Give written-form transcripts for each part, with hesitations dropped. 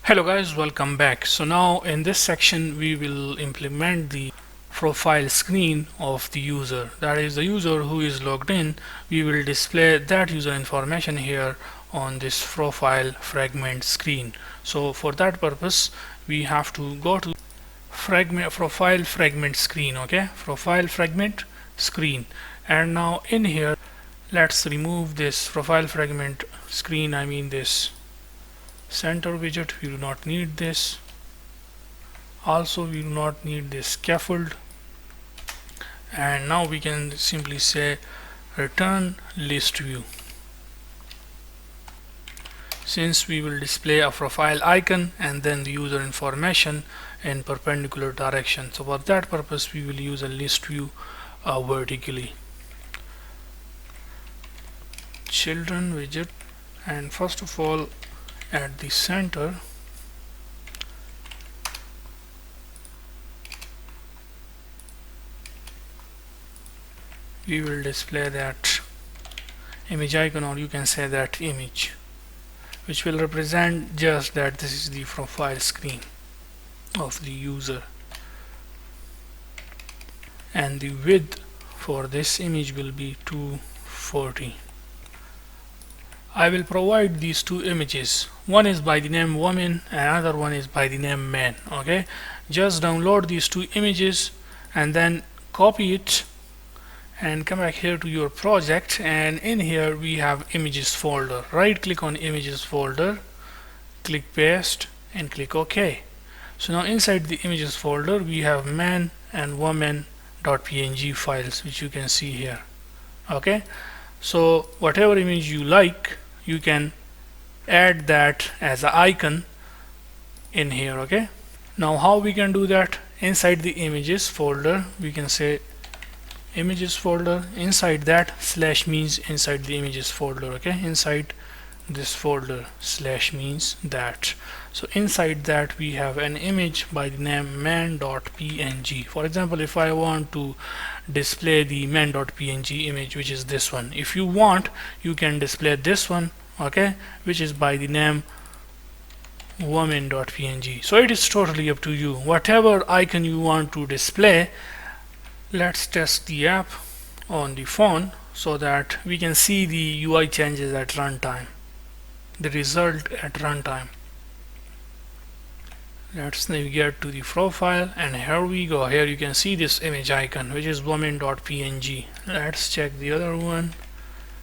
Hello guys, welcome back. So now in this section we will implement the profile screen of the user. That is the user who is logged in. We will display that user information here on this profile fragment screen. So for that purpose we have to go to profile fragment screen. Okay, profile fragment screen, and now in here let's remove this profile fragment screen. I mean this center widget, we do not need this. Also we do not need this scaffold, and now we can simply say return list view, since we will display a profile icon and then the user information in perpendicular direction. So for that purpose we will use a list view vertically. Children widget, and first of all at the center we will display that image icon, or you can say that image, which will represent just that this is the profile screen of the user, and the width for this image will be 240. I will provide these two images. One is by the name woman and another one is by the name man. Okay, just download these two images and then copy it and come back here to your project, and in here we have images folder. Right click on images folder, click paste and click OK. So now inside the images folder we have man and woman.png files, which you can see here. Okay, so whatever image you like, you can add that as an icon in here. Okay, now how we can do that? Inside the images folder we can say images folder, inside that slash means inside the images folder. Okay, inside this folder slash means that. So inside that we have an image by the name man.png. For example, if I want to display the man.png image, which is this one, if you want you can display this one, okay, which is by the name woman.png. so it is totally up to you, whatever icon you want to display. Let's test the app on the phone so that we can see the UI changes at runtime, the result at runtime. Let's navigate to the profile, and here we go. Here you can see this image icon, which is woman.png. Let's check the other one.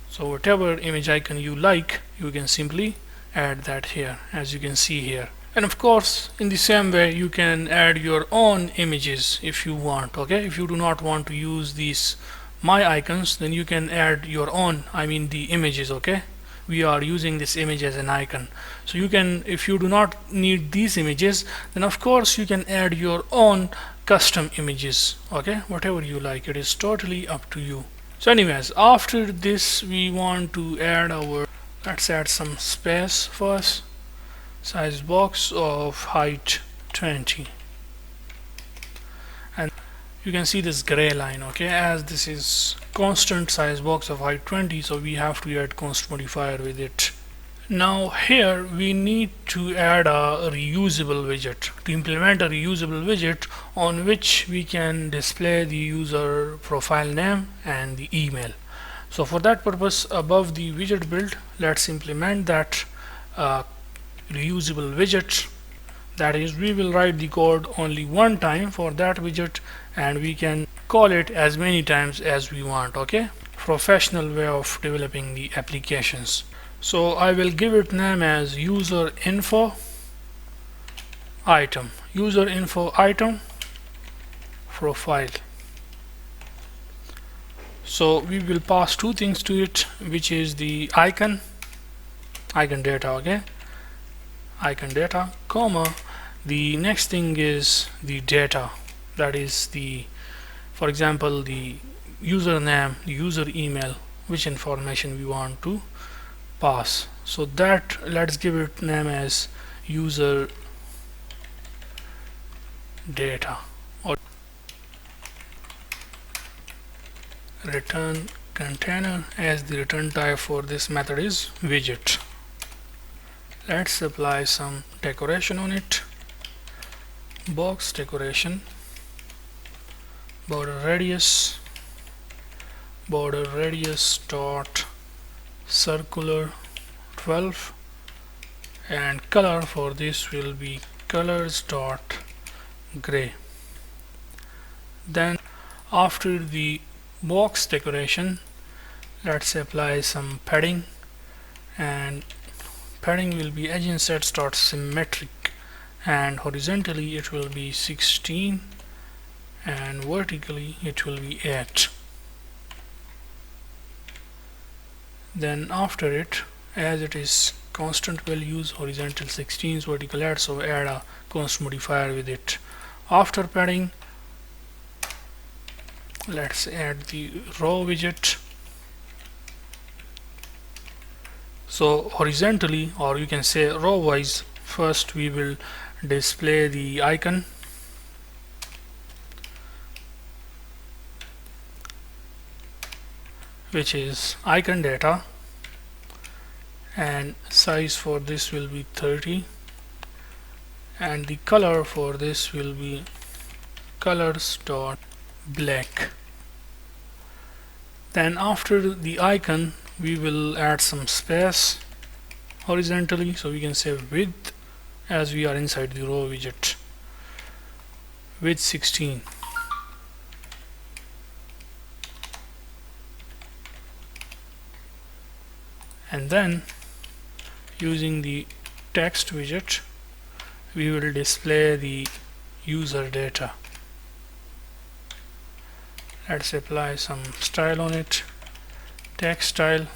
So whatever image icon you like, you can simply add that here, as you can see here. And of course in the same way you can add your own images if you want. Okay, if you do not want to use these my icons, then you can add your own, I mean the images. Okay, we are using this image as an icon, so you can, if you do not need these images, then of course you can add your own custom images. Okay, whatever you like, it is totally up to you. So anyways, after this we want to add our, let's add some space first. Size box of height 20, and you can see this gray line. Okay, as this is constant size box of height 20, so we have to add const modifier with it. Now here we need to add a reusable widget. To implement a reusable widget on which we can display the user profile name and the email. So for that purpose, above the widget build, let's implement that reusable widget. That is, we will write the code only one time for that widget and we can call it as many times as we want. Okay, professional way of developing the applications. So I will give it name as user info item, user info item profile. So we will pass two things to it, which is the icon data. Okay, icon data, comma, the next thing is the data, that is the, for example, the username, the user email, which information we want to pass. So that, let's give it name as user data, or return container, as the return type for this method is widget. Let's apply some decoration on it. Box decoration, border radius dot circular 12, and color for this will be colors dot gray. Then after the box decoration, let's apply some padding, and padding will be edge insets dot symmetric, and horizontally it will be 16 and vertically it will be 8. Then after it, as it is constant values, horizontal 16, vertical 8, so add a const modifier with it. After padding, let's add the row widget. So horizontally, or you can say row wise, first we will display the icon, which is icon data, and size for this will be 30, and the color for this will be colors dot black. Then after the icon, we will add some space horizontally, so we can say width, as we are inside the row widget, width 16. And then using the text widget, we will display the user data. Let's apply some style on it, text style,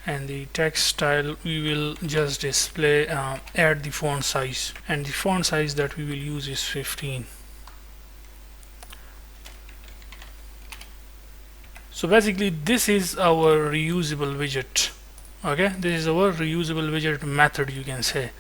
and the text style we will just display add the font size, and the font size that we will use is 15. So basically this is our reusable widget. Okay, this is our reusable widget method, you can say,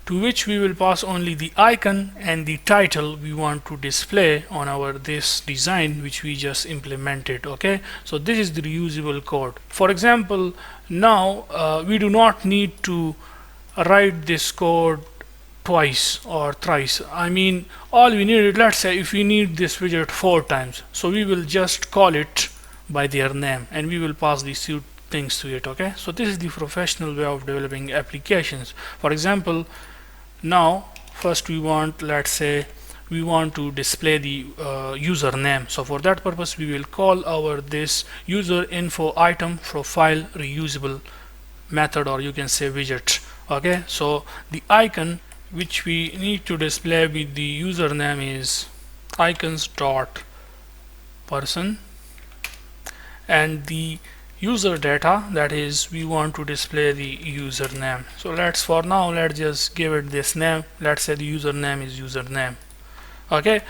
to which we will pass only the icon and the title we want to display on our this design which we just implemented. Okay, so this is the reusable code. For example, now we do not need to write this code twice or thrice. I mean, all we need, let's say if we need this widget 4 times, so we will just call it by their name and we will pass these two things to it. Okay, so this is the professional way of developing applications. For example, now first we want, let's say we want to display the username, so for that purpose we will call our this user info item profile reusable method, or you can say widget. Okay, so the icon which we need to display with the username is icons dot person, and the user data, that is we want to display the username. So let's just give it this name. Let's say the username is username. Okay,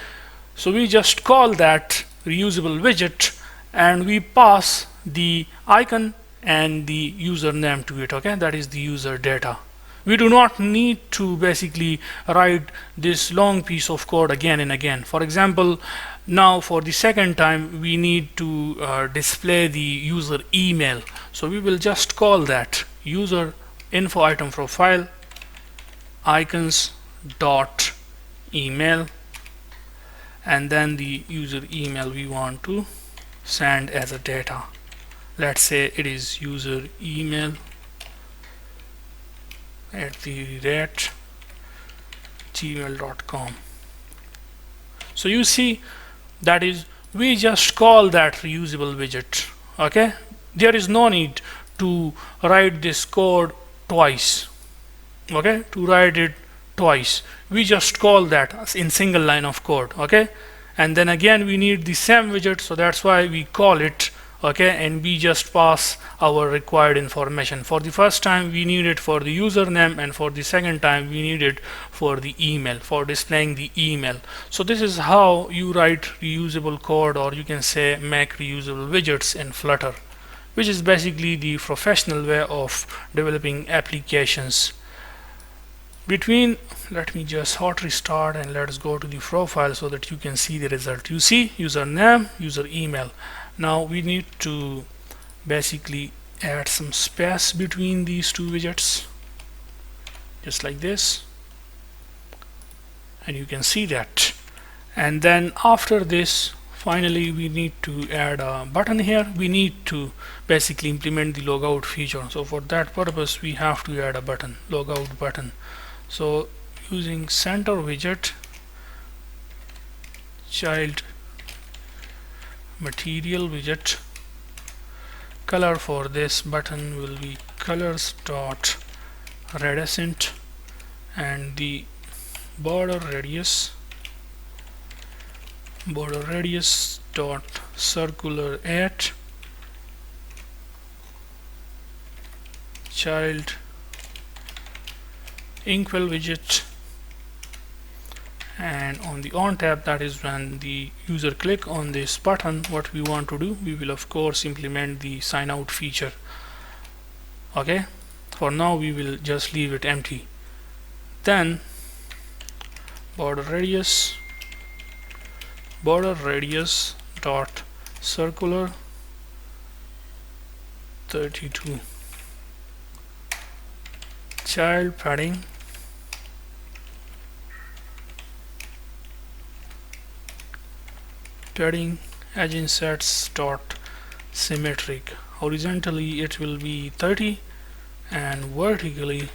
so we just call that reusable widget and we pass the icon and the username to it. Okay, that is the user data. We do not need to basically write this long piece of code again and again. For example, now for the second time we need to display the user email, so we will just call that user info item profile icons dot email, and then the user email we want to send as a data. Let's say it is user email @gmail.com. So you see, that is, we just call that reusable widget. Okay, there is no need to write this code twice. Okay, to write it twice, we just call that in single line of code. Okay, and then again we need the same widget, so that's why we call it. Okay, and we just pass our required information. For the first time we need it for the username, and for the second time we need it for the email, for displaying the email. So this is how you write reusable code, or you can say make reusable widgets in Flutter, which is basically the professional way of developing applications. Let me just hot restart and let's go to the profile so that you can see the result. You see username, user email. Now we need to basically add some space between these two widgets. just like this, and you can see that. And then after this, finally we need to add a button here. We need to basically implement the logout feature. So for that purpose we have to add a button, logout button. So using center widget, child material widget, color for this button will be colors dot redescent, and the border radius dot circular at child inkwell widget. And on the on tab, that is when the user click on this button, what we want to do, we will of course implement the sign out feature. Okay, for now we will just leave it empty. Then border radius dot circular 32, child padding edge insets dot symmetric. Horizontally it will be 30 and vertically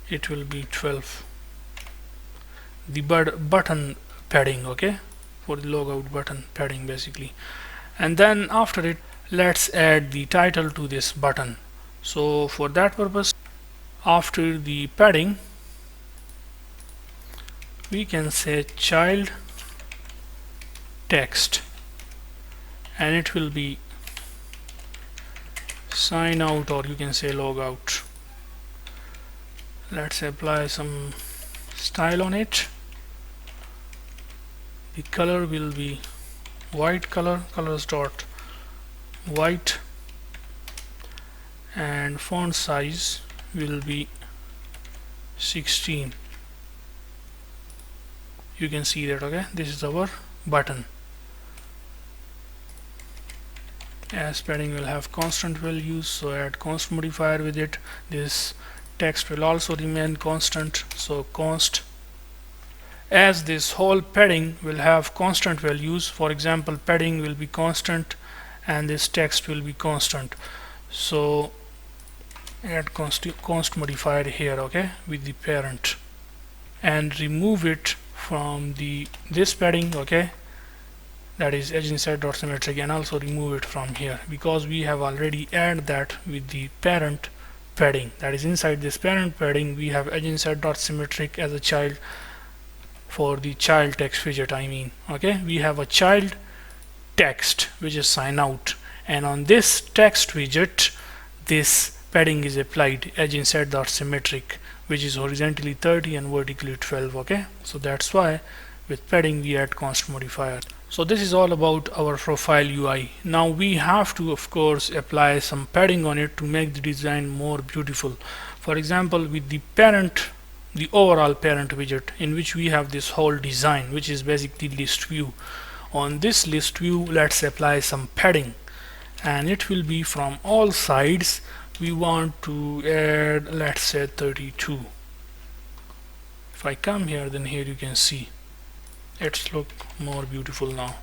it will be 12. The button padding, okay, for the logout button padding basically. And then after it, let's add the title to this button. So for that purpose, after the padding we can say child text, and it will be sign out, or you can say logout. Let's apply some style on it. The color will be white color, colors dot white, and font size will be 16. You can see that. Okay, this is our button. As padding will have constant values, so add const modifier with it. This text will also remain constant, so const. As this whole padding will have constant values, for example padding will be constant and this text will be constant, so add const modifier here, okay, with the parent, and remove it from this padding, okay, that is edge inside dot symmetric, and also remove it from here because we have already added that with the parent padding. That is inside this parent padding we have edge inside dot symmetric as a child for the child text widget. I mean, okay, we have a child text which is sign out, and on this text widget this padding is applied, edge inside dot symmetric, which is horizontally 30 and vertically 12. Okay, so that's why with padding we add const modifier. So this is all about our profile UI. Now we have to of course apply some padding on it to make the design more beautiful. For example, with the parent, the overall parent widget, in which we have this whole design which is basically list view. On this list view let's apply some padding, and it will be from all sides. We want to add, let's say 32. If I come here, then here you can see it's look more beautiful now.